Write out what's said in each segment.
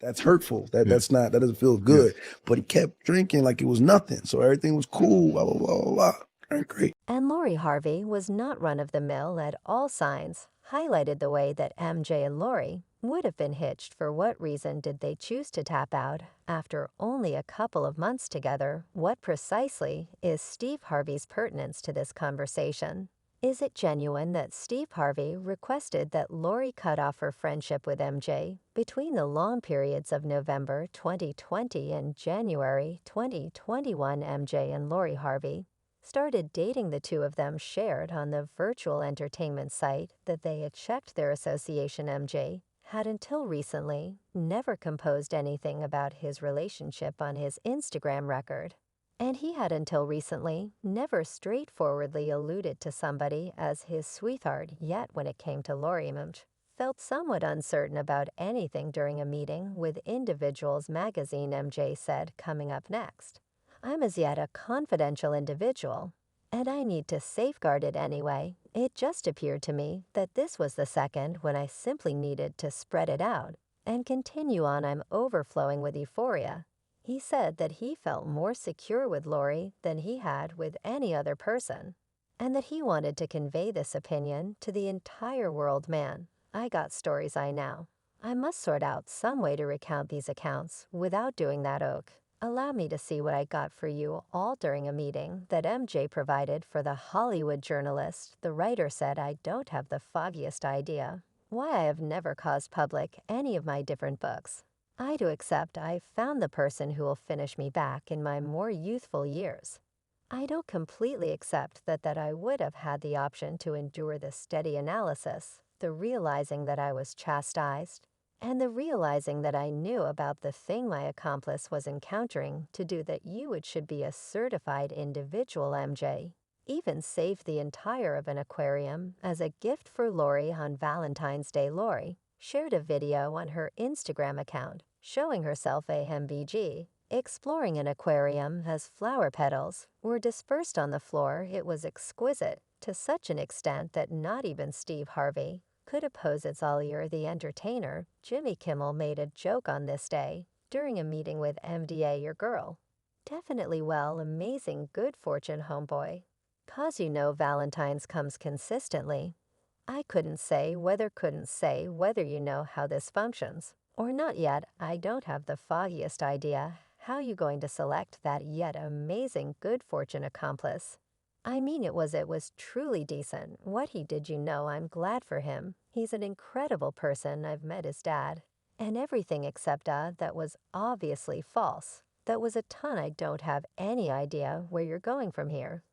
that's hurtful. Yeah. That doesn't feel Yeah. good. But he kept drinking like it was nothing. So everything was cool, blah, blah, blah, blah, blah. All right, great. And Lori Harvey was not run-of-the-mill at all signs, highlighted the way that MJ and Lori would have been hitched. For what reason did they choose to tap out after only a couple of months together? What precisely is Steve Harvey's pertinence to this conversation? Is it genuine that Steve Harvey requested that Lori cut off her friendship with MJ between the long periods of November 2020 and January 2021? MJ and Lori Harvey started dating. The two of them shared on the virtual entertainment site that they had checked their association. MJ had until recently never composed anything about his relationship on his Instagram record. And he had until recently never straightforwardly alluded to somebody as his sweetheart. Yet when it came to Lori, MJ felt somewhat uncertain about anything during a meeting with Individuals magazine. MJ said, "Coming up next, I'm as yet a confidential individual, and I need to safeguard it anyway. It just appeared to me that this was the second when I simply needed to spread it out and continue on. I'm overflowing with euphoria." He said that he felt more secure with Lori than he had with any other person, and that he wanted to convey this opinion to the entire world. "Man, I got stories I know. I must sort out some way to recount these accounts without doing that. Oak, allow me to see what I got for you all." During a meeting that MJ provided for the Hollywood Journalist, the writer said, "I don't have the foggiest idea why I have never caused public any of my different books. I do accept I found the person who will finish me back in my more youthful years. I don't completely accept that I would have had the option to endure the steady analysis, the realizing that I was chastised, and the realizing that I knew about the thing my accomplice was encountering to do that. You it should be a certified individual." MJ even saved the entire of an aquarium as a gift for Lori on Valentine's Day. Lori shared a video on her Instagram account showing herself a MBG exploring an aquarium as flower petals were dispersed on the floor. It was exquisite to such an extent that not even Steve Harvey could oppose its allure. The entertainer Jimmy Kimmel made a joke on this day during a meeting with MDA. "Your girl definitely well amazing good fortune, homeboy, 'cause you know Valentine's comes consistently. I couldn't say whether you know how this functions or not yet. I don't have the foggiest idea how you going to select that yet amazing good fortune accomplice. I mean, it was truly decent what he did. You know, I'm glad for him. He's an incredible person. I've met his dad and everything except that was obviously false. That was a ton. I don't have any idea where you're going from here.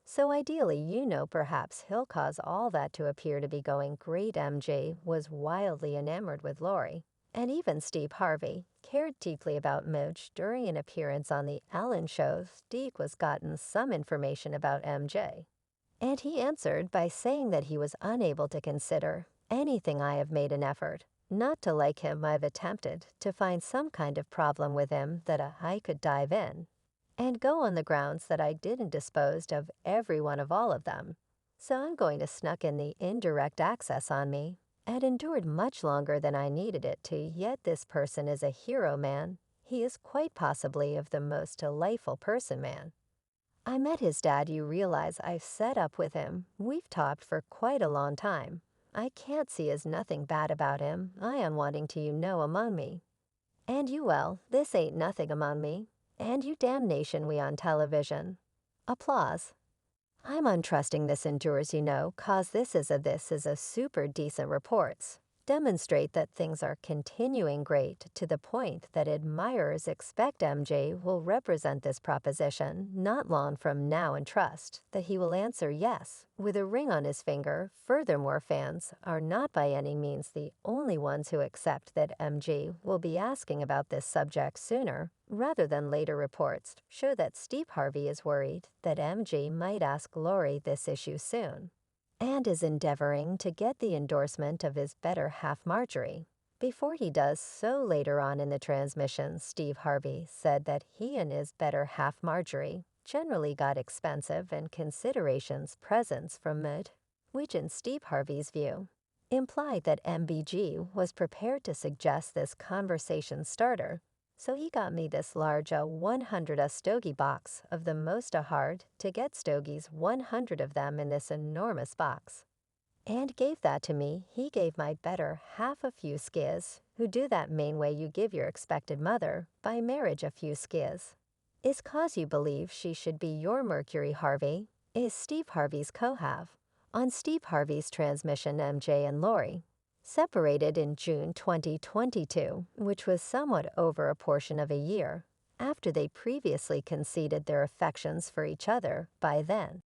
So ideally, you know, perhaps he'll cause all that to appear to be going great." MJ was wildly enamored with Lori, and even Steve Harvey cared deeply about Mooch. During an appearance on The Ellen Show, Steve was gotten some information about MJ, and he answered by saying that he was unable to consider anything. "I have made an effort not to like him. I've attempted to find some kind of problem with him that I could dive in and go on the grounds that I didn't dispose of every one of all of them. So I'm going to snuck in the indirect access on me and endured much longer than I needed it to. Yet this person is a hero, man. He is quite possibly of the most delightful person, man. I met his dad. You realize I've set up with him. We've talked for quite a long time. I can't see as nothing bad about him. I am wanting to, you know, among me. And you, well, this ain't nothing among me. And you damnation we on television." Applause. "I'm untrusting this endures, you know, 'cause this is a super decent reports. Demonstrate that things are continuing great to the point that admirers expect MJ will represent this proposition not long from now and trust that he will answer yes with a ring on his finger. Furthermore, fans are not by any means the only ones who accept that MJ will be asking about this subject sooner rather than later. Reports show that Steve Harvey is worried that MJ might ask Lori this issue soon and is endeavoring to get the endorsement of his better half Marjorie before he does so. Later on in the transmission, Steve Harvey said that he and his better half Marjorie generally got expensive and considerations presents from Mid, which in Steve Harvey's view implied that MBG was prepared to suggest this conversation starter, so he got me this large 100 stogie box of the most hard to get stogies, 100 of them in this enormous box. And gave that to me, he gave my better half a few skiz, who do that main way you give your expected mother, by marriage a few skiz. Is 'cause you believe she should be your Mercury Harvey, is Steve Harvey's co-have. On Steve Harvey's transmission MJ and Lori, separated in June 2022, which was somewhat over a portion of a year, after they previously conceded their affections for each other by then.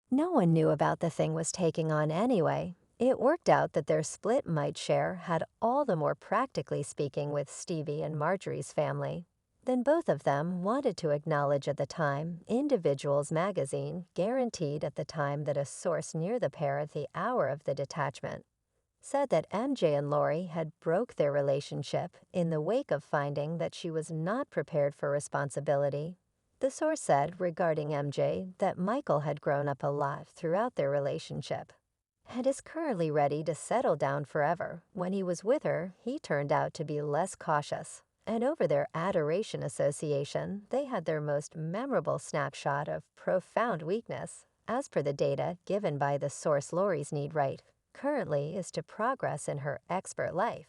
No one knew about the thing was taking on anyway. It worked out that their split might share had all the more practically speaking with Stevie and Marjorie's family. Then both of them wanted to acknowledge at the time Individuals magazine guaranteed at the time that a source near the pair at the hour of the detachment said that MJ and Lori had broke their relationship in the wake of finding that she was not prepared for responsibility. The source said regarding MJ that Michael had grown up a lot throughout their relationship and is currently ready to settle down forever. When he was with her, he turned out to be less cautious. And over their adoration association, they had their most memorable snapshot of profound weakness, as per the data given by the source. Lori's need right currently is to progress in her expert life,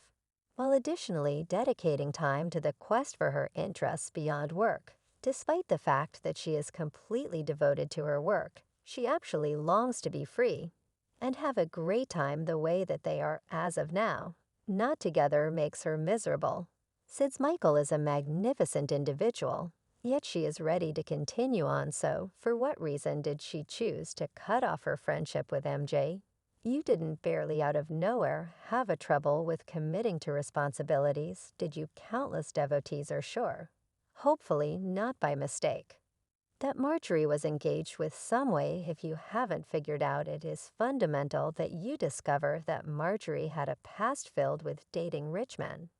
while additionally dedicating time to the quest for her interests beyond work. Despite the fact that she is completely devoted to her work, she actually longs to be free and have a great time the way that they are as of now. Not together makes her miserable. Since Michael is a magnificent individual, yet she is ready to continue on, so for what reason did she choose to cut off her friendship with MJ? You didn't barely out of nowhere have a trouble with committing to responsibilities, did you? Countless devotees are sure. Hopefully not by mistake. That Marjorie was engaged with some way, if you haven't figured out, it is fundamental that you discover that Marjorie had a past filled with dating rich men.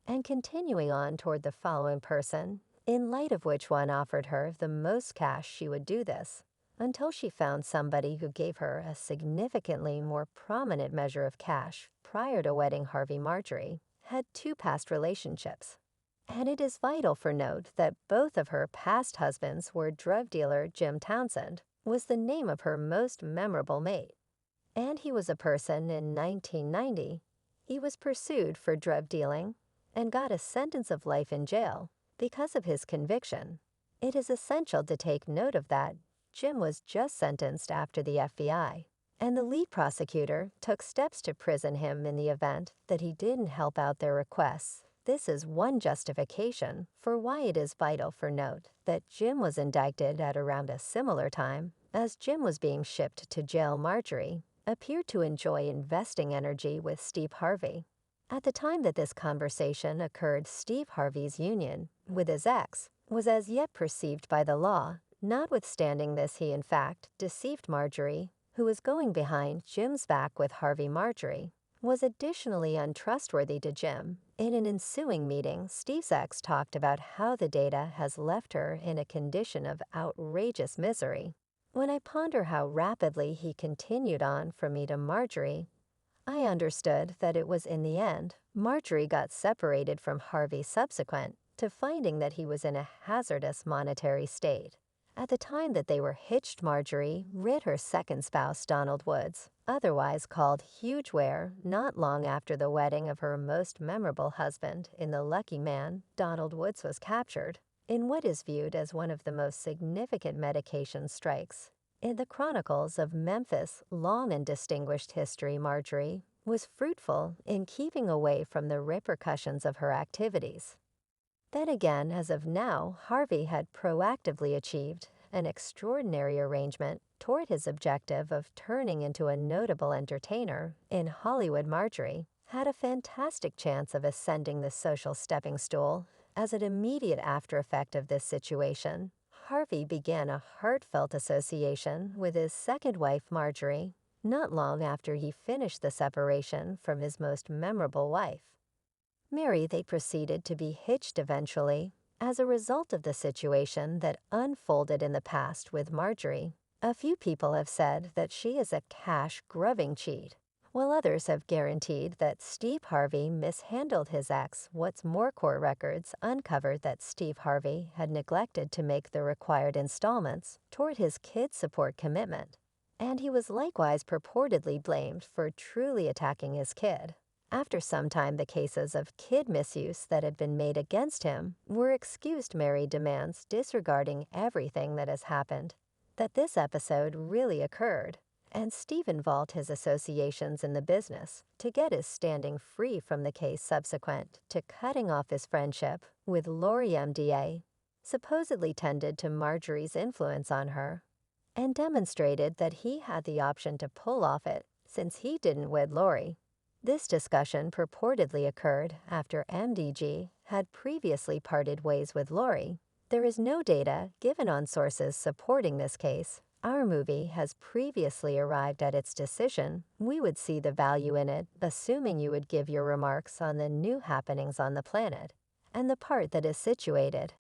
And continuing on toward the following person, in light of which one offered her the most cash she would do this, until she found somebody who gave her a significantly more prominent measure of cash prior to wedding Harvey. Marjorie had two past relationships. And it is vital for note that both of her past husbands were drug dealer Jim Townsend, was the name of her most memorable mate. And he was a person in 1990. He was pursued for drug dealing and got a sentence of life in jail because of his conviction. It is essential to take note of that. Jim was just sentenced after the FBI, and the lead prosecutor took steps to prison him in the event that he didn't help out their requests. This is one justification for why it is vital for note that Jim was indicted at around a similar time as Jim was being shipped to jail. Marjorie appeared to enjoy investing energy with Steve Harvey. At the time that this conversation occurred, Steve Harvey's union with his ex was as yet perceived by the law. Notwithstanding this, he in fact deceived Marjorie, who was going behind Jim's back with Harvey. Marjorie was additionally untrustworthy to Jim. In an ensuing meeting, Steve's ex talked about how the data has left her in a condition of outrageous misery. When I ponder how rapidly he continued on from me to Marjorie, I understood that it was in the end, Marjorie got separated from Harvey subsequent to finding that he was in a hazardous monetary state. At the time that they were hitched, Marjorie rid her second spouse, Donald Woods, otherwise called Huge Ware, not long after the wedding of her most memorable husband. In The Lucky Man, Donald Woods was captured in what is viewed as one of the most significant medication strikes in the chronicles of Memphis' long and distinguished history. Marjorie was fruitful in keeping away from the repercussions of her activities. Then again, as of now, Harvey had proactively achieved an extraordinary arrangement toward his objective of turning into a notable entertainer in Hollywood. Marjorie had a fantastic chance of ascending the social stepping stool. As an immediate after effect of this situation, Harvey began a heartfelt association with his second wife, Marjorie, not long after he finished the separation from his most memorable wife. Mary, they proceeded to be hitched eventually as a result of the situation that unfolded in the past with Marjorie. A few people have said that she is a cash-grubbing cheat, while others have guaranteed that Steve Harvey mishandled his ex. What's more, court records uncovered that Steve Harvey had neglected to make the required installments toward his kid support commitment, and he was likewise purportedly blamed for truly attacking his kid. After some time, the cases of kid misuse that had been made against him were excused married demands disregarding everything that has happened, that this episode really occurred, and Steve involved his associations in the business to get his standing free from the case subsequent to cutting off his friendship with Lori MDA, supposedly tended to Marjorie's influence on her, and demonstrated that he had the option to pull off it since he didn't wed Lori. This discussion purportedly occurred after MDG had previously parted ways with Lori. There is no data given on sources supporting this case. Our movie has previously arrived at its decision. We would see the value in it, assuming you would give your remarks on the new happenings on the planet and the part that is situated